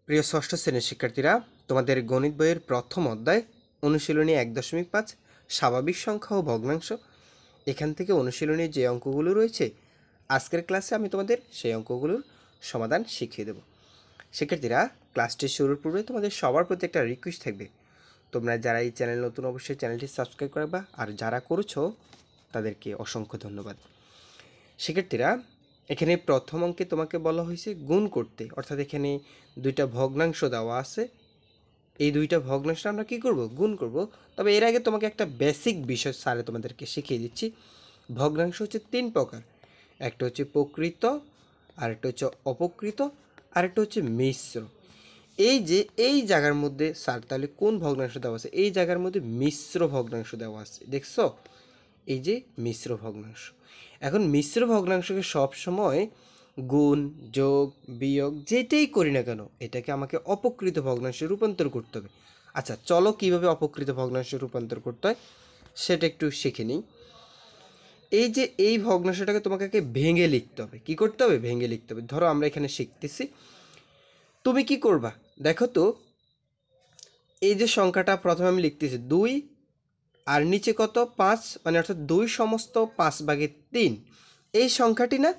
প্রিয় ষষ্ঠ শ্রেণীর শিক্ষার্থীরা, তোমাদের গণিত বইয়ের প্রথম অধ্যায় অনুশীলনী 1.5 স্বাভাবিক সংখ্যা ও ভগ্নাংশ, এখান থেকে অনুশীলনীর যে অঙ্কগুলো রয়েছে আজকের ক্লাসে আমি তোমাদের সেই অঙ্কগুলোর সমাধান শিখিয়ে দেব। শিক্ষার্থীরা, ক্লাসটি শুরুর পূর্বে তোমাদের সবার প্রতি একটা রিকোয়েস্ট থাকবে, তোমরা যারা এই চ্যানেল নতুন অবশ্যই চ্যানেলটি সাবস্ক্রাইব করবা, আর যারা করেছো তাদেরকে অসংখ্য ধন্যবাদ। শিক্ষার্থীরা, এখানে প্রথম অঙ্কে তোমাকে বলা হয়েছে গুণ করতে, অর্থাৎ এখানে দুইটা ভগ্নাংশ দেওয়া আছে, এই দুইটা ভগ্নাংশ আমরা কি করব, গুণ করব। তবে এর আগে তোমাকে একটা বেসিক বিষয় স্যারে তোমাদেরকে শিখিয়ে দিচ্ছি। ভগ্নাংশ হচ্ছে তিন প্রকার, একটা হচ্ছে প্রকৃত, আরেকটা হচ্ছে অপকৃত, আরেকটা হচ্ছে মিশ্র। এই যে এই জায়গার মধ্যে স্যার তাহলে কোন ভগ্নাংশ দেওয়া আছে, এই জায়গার মধ্যে মিশ্র ভগ্নাংশ দেওয়া আছে, দেখছো? এই যে মিশ্র ভগ্নাংশ। এখন মিশ্র ভগ্নাংশকে সবসময় গুণ, যোগ, বিয়োগ যেটাই করি না কেন এটাকে আমাকে অপকৃত ভগ্নাংশে রূপান্তর করতে হবে। আচ্ছা, চলো কীভাবে অপকৃত ভগ্নাংশে রূপান্তর করতে হয় সেটা একটু শিখে নিই। এই যে এই ভগ্নাংশটাকে তোমাকে ভেঙে লিখতে হবে। কি করতে হবে? ভেঙে লিখতে হবে। ধরো আমরা এখানে শিখতেছি, তুমি কি করবা দেখো তো। এই যে সংখ্যাটা প্রথমে আমি লিখতেছি 2, আর নিচে কত? 5, মানে অর্থাৎ 2 সমস্ত 5/3 এই সংখ্যাটি না।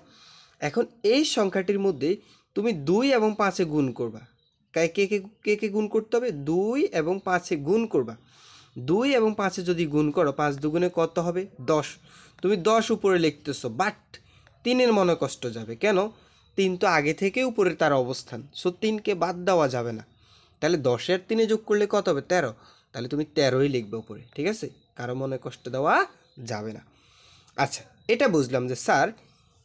এখন এই সংখ্যাটির মধ্যে তুমি 2 এবং 5-এ গুণ করবা। কে কে কে কে গুণ করতে হবে? 2 এবং 5-এ গুণ করবা। 2 এবং 5-এ যদি গুণ করো, 5 দুগুণে কত হবে? 10। তুমি 10 উপরে লিখতেছো, বাট 3-এর মনে কষ্ট যাবে। কেন? 3 তো আগে থেকে উপরে তার অবস্থান, সো 3কে বাদ দেওয়া যাবে না। তাহলে 10-এর 3-এ যোগ করলে কত হবে? 13। তাহলে তুমি 13ই লিখবে উপরে, ঠিক আছে? কারো মনে কষ্ট দেওয়া যাবে না। আচ্ছা, এটা বুঝলাম যে স্যার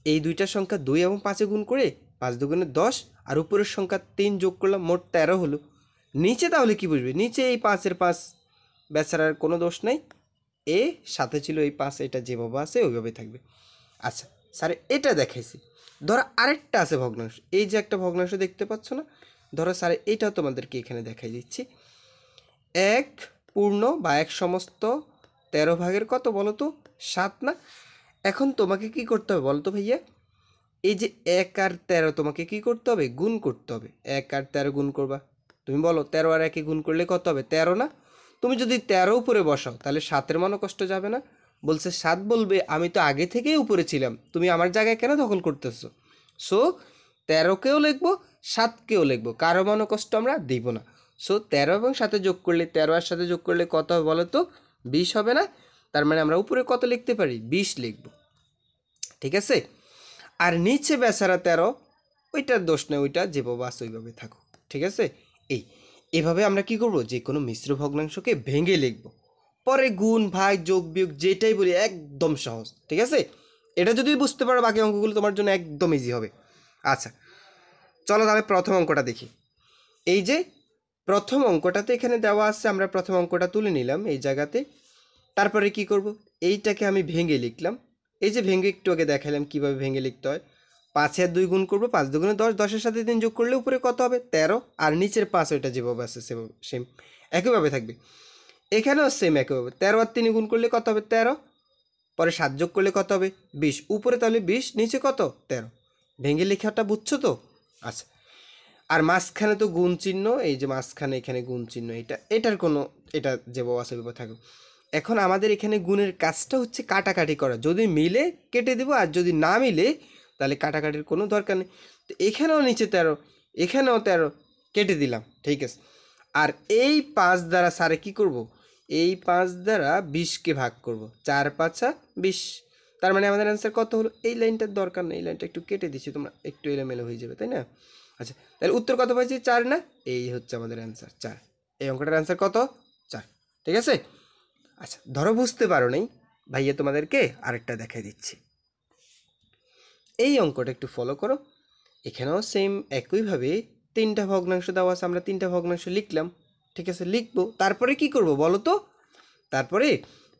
এই দুইটা সংখ্যা 2 এবং 5-এ গুণ করে 5 দুগুণে 10, আর উপরের সংখ্যা 3 যোগ করলাম, মোট 13 হলো। নিচে তাহলে কি বুঝবে? নিচে এই 5-এর 5, বেচারার কোনো দোষ নেই, এ সাথে ছিল এই 5, এটা যেভাবে আছে ওইভাবে থাকবে। আচ্ছা স্যার, এটা দেখাইছি। ধরো আরেকটা আছে ভগ্নাংশ, এই যে একটা ভগ্নাংশ দেখতে পাচ্ছ না, ধরো স্যার এটাও তোমাদেরকে এখানে দেখাই দিচ্ছি। 1 পূর্ণ বা 1 সমস্ত 13 ভাগের কত বলো তো? 7 না? এখন তোমাকে কি করতে হবে বলো তো ভাইয়া? এই যে 1 আর 13 তোমাকে কি করতে হবে? গুণ করতে হবে। 1 আর 13 গুণ করবা, তুমি বলো 13 আর 1-এ গুণ করলে কত হবে? 13 না? তুমি যদি 13 উপরে বসাও তাহলে 7-এর মনে কষ্ট যাবে না? বলছে 7 বলবে আমি তো আগে থেকেই উপরে ছিলাম, তুমি আমার জায়গায় কেন দখল করতেছো? সো 13কেও লিখবো, 7কেও লিখবো, কারো মনে কষ্ট আমরা দিব না। সো 13 এবং 7-এ যোগ করলে, 13 আর 7-এ যোগ করলে কত হবে বলো তো? 20 হবে না? তার মানে আমরা উপরে কত লিখতে পারি? 20 লিখবো, ঠিক আছে? আর নিচে বেচারা 13, ওইটার দোষ নেই, ওইটা যেভাবে আছে ওইভাবে থাকো, ঠিক আছে? এভাবে আমরা কি করব? যে কোনো মিশ্র ভগ্নাংশকে ভেঙে লিখব, পরে গুণ, ভাগ, যোগ, বিয়োগ যেটাই বলি একদম সহজ, ঠিক আছে? এটা যদি বুঝতে পারো বাকি অঙ্কগুলো তোমার জন্য একদম ইজি হবে। আচ্ছা চলো তাহলে প্রথম অঙ্কটা দেখি। এই যে প্রথম অঙ্কটাতে এখানে দেওয়া আছে, আমরা প্রথম অঙ্কটা তুলে নিলাম এই জায়গাতে। তারপরে কি করব? এইটাকে আমি ভেঙে লিখলাম। এই যে ভেঙে একটু আগে দেখালাম কীভাবে ভেঙে লিখতে হয়। 5 আর 2 গুণ করবো, 5 দুগুণে 10, 10-এর সাথে 3 যোগ করলে উপরে কত হবে? 13, আর নিচের 5 ওইটা যেভাবে আছে সেভাবে সেম একইভাবে থাকবে। এখানেও সেম একইভাবে 13 আর 3 গুণ করলে কত হবে? 13, পরে 7 যোগ করলে কত হবে? 20, উপরে তাহলে 20, নিচে কত? 13। ভেঙে লেখাটা বুঝছো তো? আচ্ছা, আর মাঝখানে তো গুণ চিহ্ন, এই যে মাঝখানে এখানে গুণ চিহ্ন, এটার কোনো, এটা যেভাবে আছে সেভাবে থাকবে। এখন আমাদের এখানে গুণের কাজটা হচ্ছে কাটাকাটি করা, যদি মিলে কেটে দেবো, আর যদি না মিলে তাহলে কাটাকাটির কোনো দরকার নেই। তো এখানেও নিচে 13, এখানেও 13, কেটে দিলাম, ঠিক আছে? আর এই 5 দ্বারা স্যারে কী করব? এই 5 দ্বারা 20কে ভাগ করব, 4 5 20। তার মানে আমাদের অ্যান্সার কত হলো? এই লাইনটার দরকার নেই, এই লাইনটা একটু কেটে দিচ্ছি, তোমরা একটু এলোমেলো হয়ে যাবে, তাই না? আচ্ছা, তাহলে উত্তর কত পাইছি? 4 না? এই হচ্ছে আমাদের অ্যান্সার 4। এই অঙ্কটার অ্যান্সার কত? 4, ঠিক আছে? আচ্ছা, ধরো বুঝতে পারো নাই, ভাইয়া তোমাদেরকে আরেকটা দেখাই দিচ্ছি। এই অঙ্কটা একটু ফলো করো। এখানেও সেম একইভাবে 3টা ভগ্নাংশ দেওয়া আছে, আমরা 3টা ভগ্নাংশ লিখলাম, ঠিক আছে? লিখবো, তারপরে কি করব বলো তো? তারপরে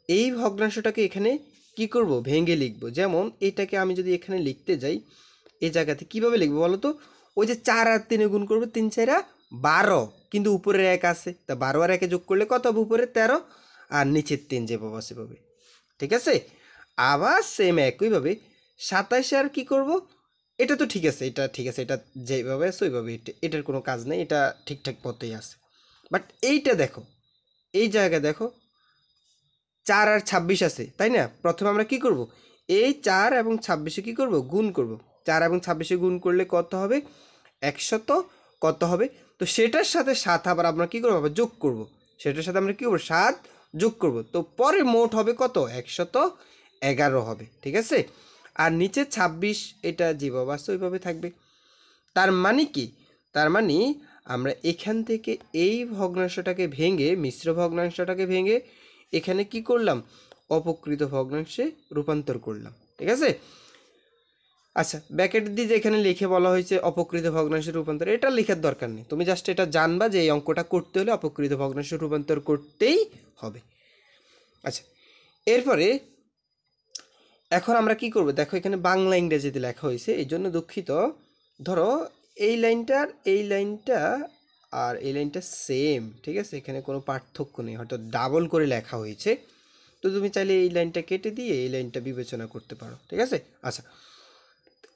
এই ভগ্নাংশটাকে এখানে কি করব? ভেঙে লিখব। যেমন এটাকে আমি যদি এখানে লিখতে যাই, এই জায়গাতে কিভাবে লিখবো বলো তো? ওই যে 4 আর 3 গুণ করবো, 3 4 12, কিন্তু উপরে 1 আছে, তা 12 আর 1-এ যোগ করলে কত হবে? উপরে 13, আর নিচের 3 যেভাবে সেভাবে, ঠিক আছে? আবার সেম একইভাবে 27 আর কি করব? এটা তো ঠিক আছে, এটা ঠিক আছে, এটা যেভাবে আছে ওইভাবে, এটার কোনো কাজ নেই, এটা ঠিকঠাক পথেই আছে। বাট এইটা দেখো, এই জায়গায় দেখো 4 আর 26 আছে, তাই না? প্রথমে আমরা কি করব, এই 4 এবং 26-এ কী করব, গুণ করব। 4 এবং 26-এ গুণ করলে কত হবে, 100 কত হবে, তো সেটার সাথে 7 আবার আমরা কী করবো, আবার যোগ করব। সেটার সাথে আমরা কী করবো, 7 যোগ করব, তো পরে মোট হবে কত, 111 হবে, ঠিক আছে। আর নিচে 26, এটা যেভাবে আছে ওইভাবে থাকবে। তার মানে কি, তার মানে আমরা এখান থেকে এই ভগ্নাংশটাকে ভেঙে, মিশ্র ভগ্নাংশটাকে ভেঙে এখানে কি করলাম, অপকৃত ভগ্নাংশে রূপান্তর করলাম, ঠিক আছে। আচ্ছা, ব্যাকেট দিয়ে যেখানে লিখে বলা হয়েছে অপকৃত ভগ্নাংশের রূপান্তর, এটা লেখার দরকার নেই, তুমি জাস্ট এটা জানবা যে এই অঙ্কটা করতে হলে অপকৃত ভগ্নাংশের রূপান্তর করতেই হবে। আচ্ছা, এরপরে এখন আমরা কি করব, দেখো এখানে বাংলা ইংরেজিতে লেখা হয়েছে, এই জন্য দুঃখিত। ধরো এই লাইনটার এই লাইনটা আর এই লাইনটা সেম, ঠিক আছে, এখানে কোনো পার্থক্য নেই, হয়তো ডাবল করে লেখা হয়েছে, তো তুমি চাইলে এই লাইনটা কেটে দিয়ে এই লাইনটা বিবেচনা করতে পারো, ঠিক আছে। আচ্ছা,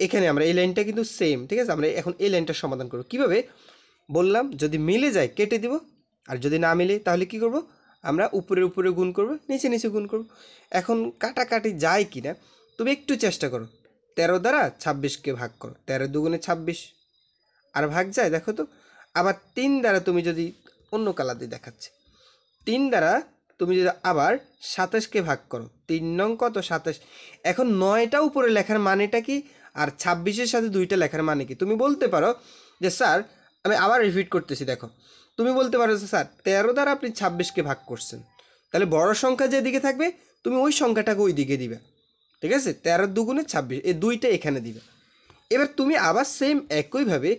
এখানে আমরা এই লাইনটা কিন্তু সেম, ঠিক আছে, আমরা এখন এই লাইনটার সমাধান করব কীভাবে বললাম, যদি মিলে যায় কেটে দিব, আর যদি না মিলে তাহলে কি করব, আমরা উপরে উপরে গুণ করব, নিচে নিচে গুণ করব। এখন কাটাকাটি যায় কি না তুমি একটু চেষ্টা করো, 13 দ্বারা 26কে ভাগ করো, 13 দুগুণে 26, আর ভাগ যায় দেখো তো। আবার 3 দ্বারা তুমি যদি, অন্য কালার দিয়ে দেখাচ্ছে, 3 দ্বারা তুমি যদি আবার 27কে ভাগ করো, 3 নং কত 27। এখন 9টা উপরে লেখার মানেটা কি, আর 26-এর সাথে 2টা লেখার মানে কি, তুমি বলতে পারো যে স্যার, আমি আবার রিপিট করতেছি, দেখো তুমি বলতে পারো যে স্যার 13 দ্বারা আপনি 26কে ভাগ করছেন, তাহলে বড় সংখ্যা যেদিকে থাকবে তুমি ওই সংখ্যাটাকে ওই দিকে দিবে, ঠিক আছে। 13 দুগুণে 26, এই 2টা এখানে দিবে। এবার তুমি আবার সেম একইভাবে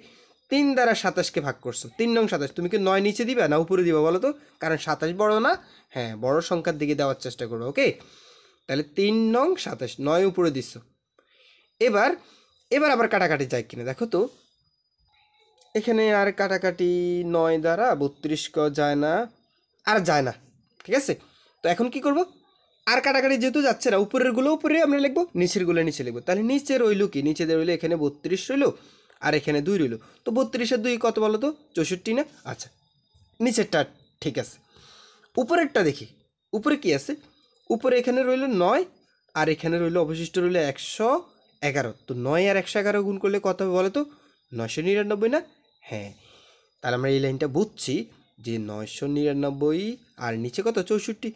3 দ্বারা 27কে ভাগ করছো, 3 নং 27, তুমি কি 9 নিচে দিবা না উপরে দিবা বলো তো, কারণ 27 বড় না, হ্যাঁ বড় সংখ্যার দিকে দেওয়ার চেষ্টা করো, ওকে। তাহলে 3 নং 27, 9 উপরে দিচ্ছ। এবার এবার আবার কাটাকাটি যায় কিনা দেখো তো, এখানে আর কাটাকাটি 9 দ্বারা 32 যায় না, আর যায় না, ঠিক আছে। তো এখন কি করব, আর কাটাকাটি যেহেতু যাচ্ছে না, উপরেরগুলো উপরে আমরা লিখবো, নিচেরগুলো নিচে লিখবো, তাহলে নিচে রইল কি, নিচে রইলো এখানে 32 রইলো, আর এখানে 2 রইলো, তো 32 আর 2 কত বলো তো, 64 না। আচ্ছা, নিচেরটা ঠিক আছে, উপরেরটা দেখি, উপরে কি আছে, উপরে এখানে রইল 9, আর এখানে রইল অবশিষ্ট রইল 111, তো 9 আর 111 গুণ করলে কত হবে বলো তো, 999 না। হ্যাঁ, তাহলে আমরা এই লাইনটা বুঝছি যে 999 আর নিচে কত 64।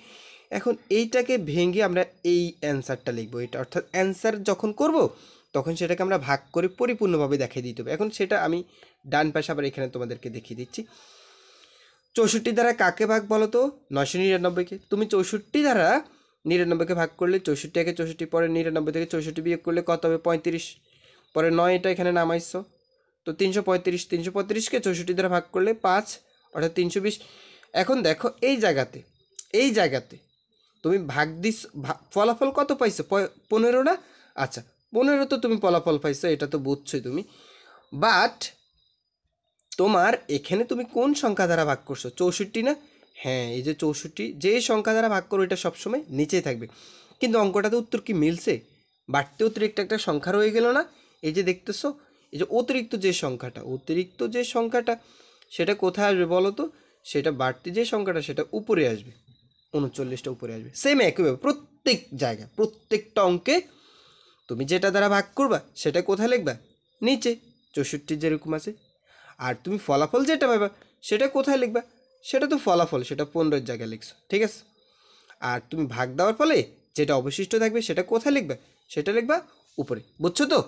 এখন এইটাকে ভেঙে আমরা এই অ্যান্সারটা লিখবো, এটা অর্থাৎ অ্যান্সার যখন করব তখন সেটাকে আমরা ভাগ করে পরিপূর্ণভাবে দেখিয়ে দিতে হবে। এখন সেটা আমি ডান পাশে আবার এখানে তোমাদেরকে দেখিয়ে দিচ্ছি। 64 দ্বারা কাকে ভাগ বলো তো, 999কে। তুমি 64 দ্বারা 99কে ভাগ করলে 64 একে 64, পরে 99 থেকে 64 বিয়োগ করলে কত হবে 35, পরে 9 এটা এখানে নামাইছো, তো 335, 335কে 64 দ্বারা ভাগ করলে 5, অর্থাৎ 320। এখন দেখো এই জায়গাতে তুমি ভাগ দিস, ফলাফল কত পাইছো 15 না। আচ্ছা, 15 তো তুমি ফলাফল পাইছো, এটা তো বুঝছোই তুমি, বাট তোমার এখানে তুমি কোন সংখ্যা দ্বারা ভাগ করছো, 64 না। হ্যাঁ, এই যে 64 যে সংখ্যা দ্বারা ভাগ করো এটা সবসময় নিচেই থাকবে, কিন্তু অঙ্কটাতে উত্তর কি মিলছে, বাড়তে অতিরিক্ত একটা সংখ্যা রয়ে গেল না, এই যে দেখতেছো, এই যে অতিরিক্ত যে সংখ্যাটা সেটা কোথায় আসবে বলো তো, সেটা বাড়তি যে সংখ্যাটা সেটা উপরে আসবে, 39টা উপরে আসবে। সেম একইভাবে প্রত্যেক জায়গায় প্রত্যেকটা অঙ্কে তুমি যেটা দ্বারা ভাগ করবা সেটা কোথায় লিখবা, নিচে 64 যেরকম আছে। আর তুমি ফলাফল যেটা পাবা সেটা কোথায় লিখবা, সেটা তো ফলাফল, সেটা 15-এর জায়গায় লিখছো, ঠিক আছে। আর তুমি ভাগ দেওয়ার ফলে যেটা অবশিষ্ট থাকবে সেটা কোথায় লিখবা, সেটা লিখবা উপরে, বুঝছো তো,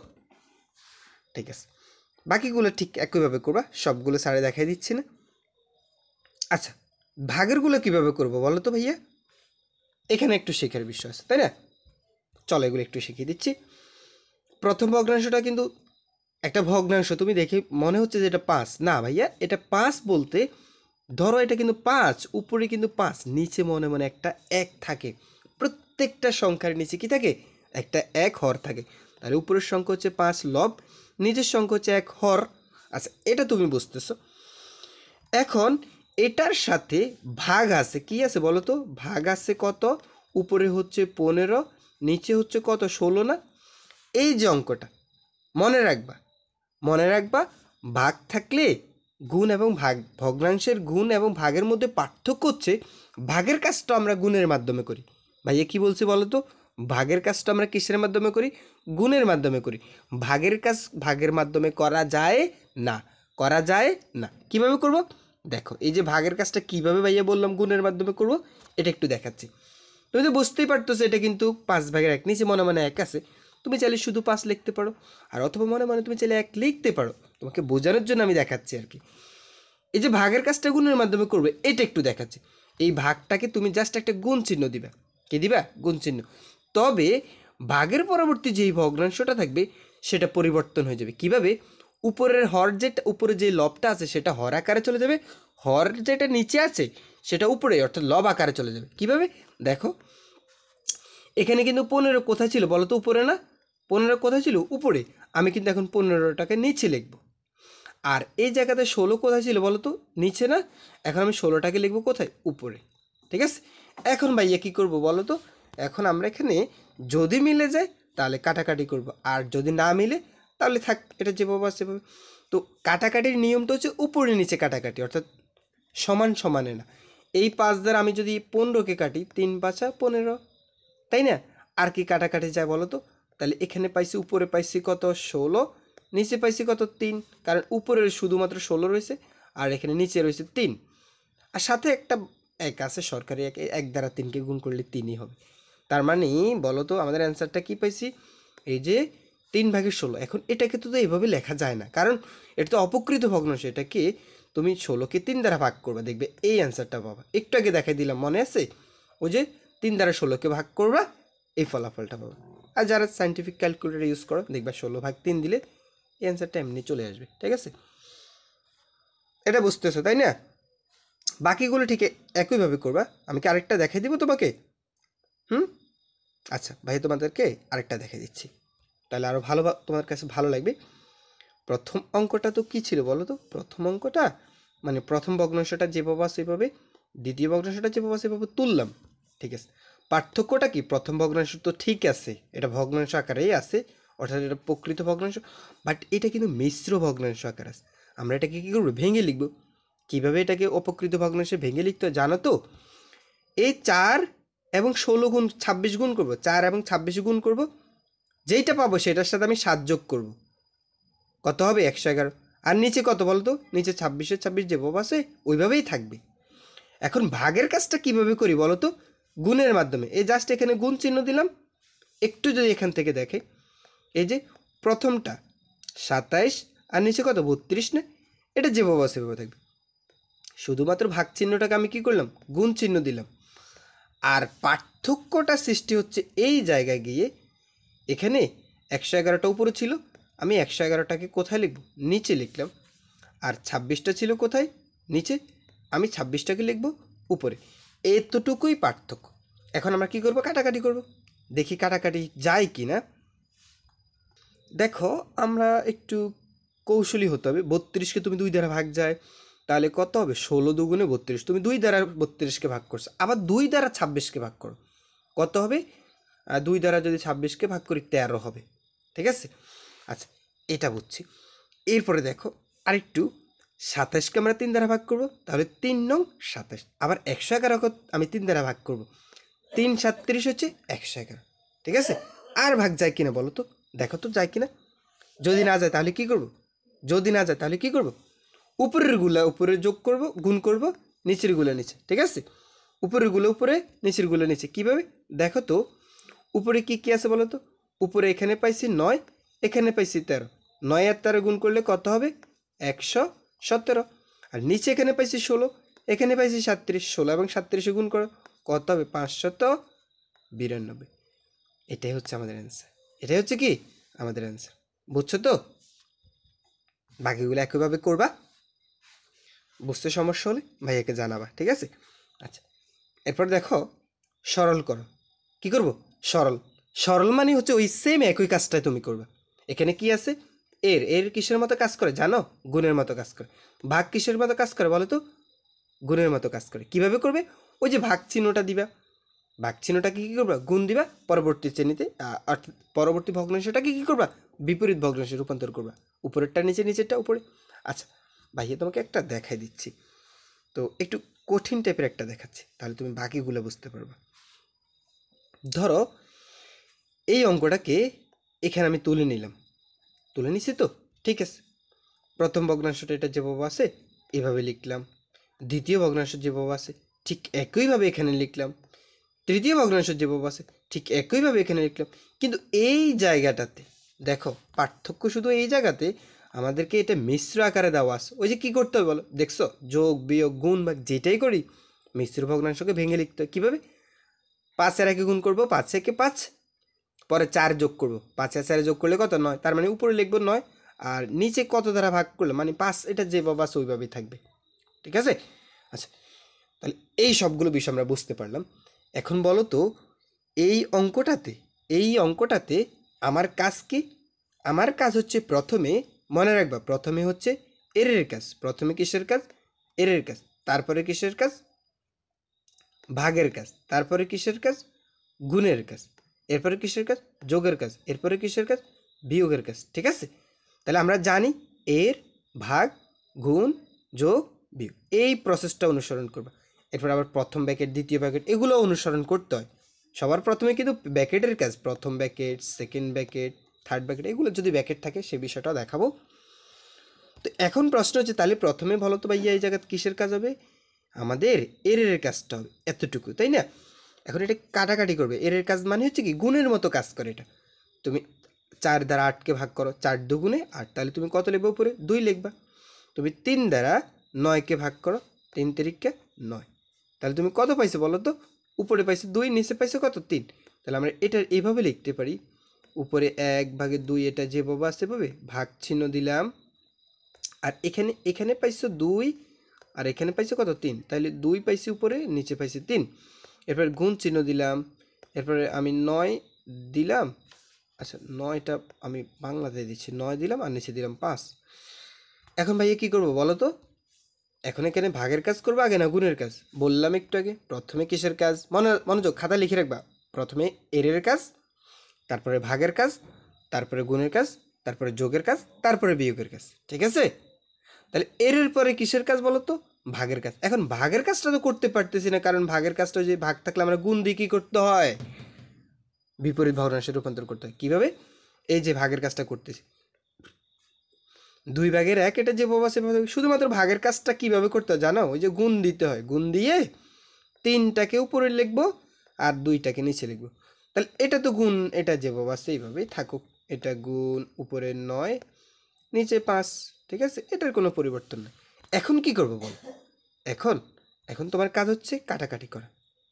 ঠিক আছে। বাকিগুলো ঠিক একইভাবে করবা, সবগুলো স্যারে দেখাই দিচ্ছি না। আচ্ছা, ভাগেরগুলো কিভাবে করবো বলো তো ভাইয়া, এখানে একটু শেখার বিষয় আছে, তাই না? চলো এগুলো একটু শিখিয়ে দিচ্ছি। প্রথম ভগ্নাংশটা কিন্তু একটা ভগ্নাংশ, তুমি দেখে মনে হচ্ছে যে এটা 5, না ভাইয়া, এটা 5 বলতে ধরো এটা কিন্তু 5, উপরে কিন্তু 5, নিচে মনে মনে একটা 1 থাকে, প্রত্যেকটা সংখ্যার নিচে কি থাকে, একটা 1 হর থাকে, তাহলে উপরের সংখ্যা হচ্ছে 5 লব, নিচের সংখ্যা হচ্ছে 1 হর। আচ্ছা, এটা তুমি বুঝতেছো। এখন এটার সাথে ভাগ আছে, কি আছে বলো তো, ভাগ আছে কত, উপরে হচ্ছে 15, নিচে হচ্ছে কত 16 না। এই যে অঙ্কটা, মনে রাখবা, মনে রাখবা, ভাগ থাকলে গুণ এবং ভাগ, ভগ্নাংশের গুণ এবং ভাগের মধ্যে পার্থক্য হচ্ছে ভাগের কাজটা আমরা গুণের মাধ্যমে করি। ভাইয়া কি বলছি বলো তো? ভাগের কাজটা আমরা কিসের মাধ্যমে করি? গুণের মাধ্যমে করি। ভাগের কাজ ভাগের মাধ্যমে করা যায় না, করা যায় না। কিভাবে করব? দেখো, এই যে ভাগের কাজটা কিভাবে ভাইয়া বললাম গুণের মাধ্যমে করব, এটা একটু দেখাচ্ছি। তুমি তো বুঝতেই পারতেছো এটা কিন্তু 5/1, নিচে মনে মনে 1 আছে। তুমি চাইলে শুধু 5 লিখতে পারো, আর অথবা মনে মনে তুমি চাইলে 1 লিখতে পারো। তোমাকে বোঝানোর জন্য আমি দেখাচ্ছি আর কি। এই যে ভাগের কাজটা গুণের মাধ্যমে করবে, এটা একটু দেখাচ্ছি। এই ভাগটাকে তুমি জাস্ট একটা গুণ চিহ্ন দিবা। কি দিবা? গুণ চিহ্ন। তবে ভাগের পরবর্তী যেই ভগ্নাংশটা থাকবে সেটা পরিবর্তন হয়ে যাবে। কিভাবে? উপরের হর যেটা, উপরে যে লবটা আছে সেটা হর আকারে চলে যাবে, হর যেটা নিচে আছে সেটা উপরে অর্থাৎ লব আকারে চলে যাবে। কিভাবে? দেখো, এখানে কিন্তু 15 কোথায় ছিল বলো তো? উপরে না? 15 কোথায় ছিল? উপরে। আমি কিন্তু এখন 15টাকে নিচে লিখব। আর এই জায়গাতে 16 কোথায় ছিল বলো তো? নিচে না? এখন আমি 16টাকে লিখবো কোথায়? উপরে। ঠিক আছে? এখন ভাইয়া কী করবো বলো তো? এখন আমরা এখানে যদি মিলে যায় তাহলে কাটাকাটি করব, আর যদি না মিলে তাহলে থাক, এটা যেভাবে আছে সেভাবে। তো কাটাকাটির নিয়মটা হচ্ছে উপরে নিচে কাটাকাটি, অর্থাৎ সমান সমানে না। এই 5 দ্বারা আমি যদি 15কে কাটি, 3 5 15, তাই না? আর কি কাটাকাটি যায় বলো তো? তাহলে এখানে পাইছি, উপরে পাইছি কত? 16, নিচে পাইছি কত? 3, কারণ উপরে শুধুমাত্র 16 রয়েছে আর এখানে নিচে রয়েছে 3, আর সাথে একটা 1 আছে, সরকারি 1, 1 দ্বারা 3কে গুণ করলে 3ই হবে। তার মানে বলো তো আমাদের অ্যান্সারটা কি পাইছি? এই যে 3/16। এখন এটাকে তো এইভাবে লেখা যায় না, কারণ এটা তো অপকৃত ভগ্নাংশ। এটাকে তুমি 16কে 3 দ্বারা ভাগ করবা, দেখবে এই অ্যান্সারটা পাবা। একটু আগে দেখাই দিলাম, মনে আছে? ওই যে 3 দ্বারা 16কে ভাগ করবা, এই ফলাফলটা পাবা। আর যারা সাইন্টিফিক ক্যালকুলেটর ইউজ করো দেখবা 16/3 দিলে এই অ্যান্সারটা এমনি চলে আসবে। ঠিক আছে? এটা বুঝতেছো তাই না? বাকিগুলো ঠিক একইভাবে করবা। আমি কি আরেকটা দেখাই দিব তোমাকে? হুম, আচ্ছা ভাই, তোমাদেরকে আরেকটা দেখাই দিচ্ছি, তাহলে আরও ভালো, তোমার কাছে ভালো লাগবে। প্রথম অঙ্কটা তো কী ছিল বলো তো? প্রথম অঙ্কটা মানে প্রথম ভগ্নাংশটা যেভাবে আছে সেভাবে, দ্বিতীয় ভগ্নাংশটা যেভাবে আছে সেভাবে তুললাম। ঠিক আছে, পার্থক্যটা কি? প্রথম ভগ্নাংশ তো ঠিক আছে, এটা ভগ্নাংশ আকারেই আছে, অর্থাৎ এটা প্রকৃত ভগ্নাংশ, বাট এটা কিন্তু মিশ্র ভগ্নাংশ আকার আছে। আমরা এটাকে কী করবো? ভেঙে লিখব। কীভাবে এটাকে অপকৃত ভগ্নাংশে ভেঙে লিখতে হয় জানো তো? এই 4 এবং 16 গুণ 26 গুণ করবো, 4 এবং 26 গুণ করব, যেইটা পাবো সেটার সাথে আমি 7 যোগ করব, কত হবে? 111। আর নিচে কত বলো তো? নিচে 26-এর 26 যেভাবে আছে ওইভাবেই থাকবে। এখন ভাগের কাজটা কিভাবে করি বলো তো? গুণের মাধ্যমে। এই জাস্ট এখানে গুণ চিহ্ন দিলাম। একটু যদি এখান থেকে দেখে, এই যে প্রথমটা 27 আর নিচে কত? 32 না? এটা যেভাবে আছে সেভাবে থাকবে। শুধুমাত্র ভাগ চিহ্নটাকে আমি কি করলাম? গুণ চিহ্ন দিলাম। আর পার্থক্যটা সৃষ্টি হচ্ছে এই জায়গায় গিয়ে, এখানে 111টা উপরে ছিল, আমি 111টাকে কোথায় লিখব? নিচে লিখলাম। আর 26টা ছিল কোথায়? নিচে, আমি 26টাকে লিখব উপরে। এতটুকুই পার্থক্য। এখন আমরা কি করব? কাটাকাটি করব। দেখি কাটাকাটি যায় কি না। দেখো, আমরা একটু কৌশলী হতে হবে। 32কে তুমি 2 দ্বারা ভাগ যায়, তাহলে কত হবে? 16 দুগুণে 32। তুমি 2 দ্বারা 32কে ভাগ করছো, আবার 2 দ্বারা 26কে ভাগ করো, কত হবে? 2 দ্বারা যদি 26কে ভাগ করি 13 হবে। ঠিক আছে? আচ্ছা, এটা বুঝছি। এরপরে দেখো আরেকটু, 27কে আমরা 3 দ্বারা ভাগ করব, তাহলে 3 নং 27। আবার 111কে আমি 3 দ্বারা ভাগ করব, 3 37 হচ্ছে 111। ঠিক আছে? আর ভাগ যায় কিনা বলো তো? দেখো তো যায় কিনা। যদি না যায় তাহলে কি করব? যদি না যায় তাহলে কি করব? উপরের গুলা উপরে যোগ করব, গুণ করব, নিচের গুলা নিচে। ঠিক আছে? উপরের গুলো উপরে, নিচের গুলো নিচে। কীভাবে? দেখো তো, উপরে কি কি আছে বলো তো? উপরে এখানে পাইছি 9, এখানে পাইছি 13। 9 আর 13 গুণ করলে কত হবে? 117। আর নিচে এখানে পাইছি 16, এখানে পাইছি 37। 16 এবং 37 গুণ করো, কত হবে? 592। এটাই হচ্ছে আমাদের অ্যান্সার। এটাই হচ্ছে কি আমাদের অ্যান্সার। বুঝছো তো? বাকিগুলো একইভাবে করবা। বুঝতে সমস্যা হলে ভাইয়াকে জানাবা। ঠিক আছে? আচ্ছা, এরপর দেখো, সরল করো। কি করব? সরল। সরল মানে হচ্ছে ওই সেম একই কাজটাই তুমি করবে। এখানে কি আছে? এর কিসের মতো কাজ করে জানো? গুণের মতো কাজ করে। ভাগ কিসের মতো কাজ করে বলো তো? গুণের মতো কাজ করে। কিভাবে করবে? ওই যে ভাগ চিহ্নটা দিবা, ভাগ চিহ্নটাকে কী করবা, গুণ দিবা, পরবর্তী শ্রেণীতে অর্থাৎ পরবর্তী ভগ্নাংশটাকে কী করবা, বিপরীত ভগ্নাংশে রূপান্তর করবা। উপরেরটা নিচে, নিচেরটা উপরে। আচ্ছা ভাইয়া তোমাকে একটা দেখাই দিচ্ছি, তো একটু কঠিন টাইপের একটা দেখাচ্ছি, তাহলে তুমি বাকিগুলো বুঝতে পারবা। ধরো এই অঙ্কটাকে এখানে আমি তুলে নিলাম, তুলে নিছি তো, ঠিক আছে। প্রথম ভগ্নাংশটা এটা যেভাবে আছে এভাবে লিখলাম, দ্বিতীয় ভগ্নাংশ যেভাবে আছে ঠিক একইভাবে এখানে লিখলাম, তৃতীয় ভগ্নাংশ যেভাবে আছে ঠিক একইভাবে এখানে লিখলাম। কিন্তু এই জায়গাটাতে দেখো পার্থক্য শুধু এই জায়গাতে আমাদেরকে এটা মিশ্র আকারে দেওয়া আছে। ওই যে কী করতে হবে বলো, দেখছো, যোগ বিয়োগ গুণ ভাগ যেটাই করি মিশ্র ভগ্নাংশকে ভেঙে লিখতে হয়। কীভাবে, 5 এর 1 গুণ করবো, 5 একে 5, পরে 4 যোগ করবো, 5 আর 4 যোগ করলে কত, 9, তার মানে উপরে লিখবো 9, আর নিচে কত দ্বারা ভাগ করলে মানে 5, এটা যেভাবে আছে ওইভাবেই থাকবে, ঠিক আছে। আচ্ছা তাহলে এই সবগুলো বিষয় আমরা বুঝতে পারলাম। এখন বলো তো এই অঙ্কটাতে আমার কাজ কি? আমার কাজ হচ্ছে প্রথমে, মনে রাখবা, প্রথমে হচ্ছে এরের কাজ। প্রথমে কিসের কাজ? এরের কাজ। তারপরে কিসের কাজ? ভাগের কাজ। তারপরে কিসের কাজ? গুণের কাজ। এরপরে কিসের কাজ? যোগের কাজ। এরপরে কিসের কাজ? বিয়োগের কাজ, ঠিক আছে। তাহলে আমরা জানি এর, ভাগ, গুণ, যোগ, বিয়োগ, এই প্রসেসটা অনুসরণ করবা। এরপর আবার প্রথম ব্র্যাকেট, দ্বিতীয় ব্র্যাকেট, এগুলো অনুসরণ করতে হয়। সবার প্রথমে কিন্তু ব্র্যাকেটের কাজ, প্রথম bracket, second bracket, third bracket, এগুলো যদি ব্র্যাকেট থাকে সে বিষয়টা দেখাবো। তো এখন প্রশ্ন হচ্ছে তাহলে প্রথমে বলো তো ভাইয়া এই জায়গায় কিসের কাজ হবে? আমাদের এরের কাজটা হবে, এতটুকু, তাই না? এখন এটা কাটাকাটি করবে। এরের কাজ মানে হচ্ছে কি, গুণের মতো কাজ করে এটা। তুমি 4 দ্বারা 8কে ভাগ করো, 4 দুগুণে 8, তাহলে তুমি কত লিখবে উপরে? 2 লিখবা। তুমি 3 দ্বারা 9কে ভাগ করো, 3 তিরিকে 9, তাহলে তুমি কত পাইছো বলো তো? উপরে পাইছো 2, নিচে পাইছো কত? 3। তাহলে আমরা এটা এইভাবে লিখতে পারি, উপরে 1/2, এটা যেভাবে আছে সেভাবে ভাগ চিহ্ন দিলাম, আর এখানে এখানে পাইছো 2, আর এখানে পাইছো কত? 3, তাহলে 2 পাইছি উপরে, নিচে পাইছি 3। এরপর গুণ চিহ্ন দিলাম, এরপরে আমি 9 দিলাম। আচ্ছা 9টা আমি বাংলাতে দিচ্ছি, 9 দিলাম আর নিচে দিলাম 5। এখন ভাইয়া কী করবো বলো তো? এখন এখানে ভাগের কাজ করবো আগে না গুণের কাজ? বললাম একটু আগে, প্রথমে কিসের কাজ, মনোযোগ, খাতা লিখে রাখবা। প্রথমে এরের কাজ, তারপরে ভাগের কাজ, তারপরে গুণের কাজ, তারপরে যোগের কাজ, তারপরে বিয়োগের কাজ, ঠিক আছে। তাহলে এরের পরে কিসের কাজ বলো তো? ভাগের কাজ। এখন ভাগের কাজটা তো করতে পারতেছি না, কারণ ভাগের কাজটা যে ভাগ থাকলে আমরা গুণ দিয়ে কী করতে হয়? বিপরীত ভগ্নাংশে রূপান্তর করতে হয়। কীভাবে? এই যে ভাগের কাজটা করতেছি, 2/1, এটা যে বাবা সেভাবে। শুধুমাত্র ভাগের কাজটা কীভাবে করতে হয় জানো? ওই যে গুণ দিতে হয়, গুণ দিয়ে 3টাকে উপরে লিখবো আর 2টাকে নিচে লিখবো। তাহলে এটা তো গুণ, এটা যে বাবা সেইভাবেই থাকুক। এটা গুণ, উপরে 9, নিচে 5, ঠিক আছে, এটার কোনো পরিবর্তন নেই। এখন কি করবো বল? এখন এখন তোমার কাজ হচ্ছে কাটাকাটি করা।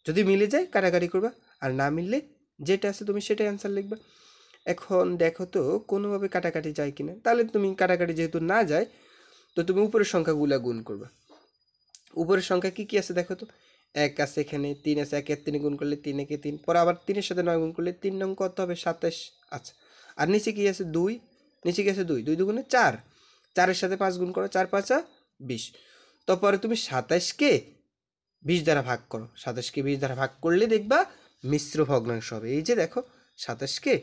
যদি মিলে যায় কাটাকাটি করবা, আর না মিললে যেটা আছে তুমি সেটাই অ্যান্সার লিখবা। এখন দেখো তো কোনোভাবে কাটাকাটি যায় কিনা। তাহলে তুমি কাটাকাটি যেহেতু না যায়, তো তুমি উপরের সংখ্যাগুলা গুণ করবা। উপরের সংখ্যা কি কি আছে দেখো তো? 1 আছে, এখানে 3 আছে, 1 এর 3 গুণ করলে 3 একে 3, পরে আবার 3-এর সাথে 9 গুণ করলে 3 নং কত হবে? 27। আচ্ছা, আর নিচে কি আছে? 2, নিচে কি আছে? 2, 2 দুগুণে 4, 4-এর সাথে 5 গুণ করো, 4-5 20। তারপরে তুমি 27কে 20 দ্বারা ভাগ করো, 27কে 20 দ্বারা ভাগ করলে দেখবা মিশ্র ভগ্নাংশ হবে। এই যে দেখো, 27কে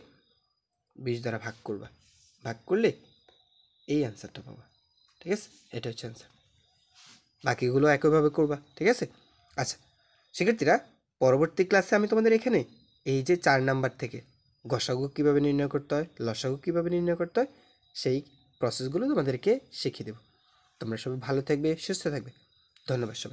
20 দ্বারা ভাগ করবা, ভাগ করলে এই অ্যান্সারটা পাবা, ঠিক আছে। এটা হচ্ছে অ্যান্সার, বাকিগুলো একইভাবে করবা, ঠিক আছে। আচ্ছা শিক্ষার্থীরা, পরবর্তী ক্লাসে আমি তোমাদের এখানে এই যে 4 নাম্বার থেকে গসাগু কীভাবে নির্ণয় করতে হয়, লসাগু কীভাবে নির্ণয় করতে হয়, সেই প্রসেসগুলো তোমাদেরকে শিখিয়ে দেব। তোমরা সবাই ভালো থাকবে, সুস্থ থাকবে। ধন্যবাদ সবাই।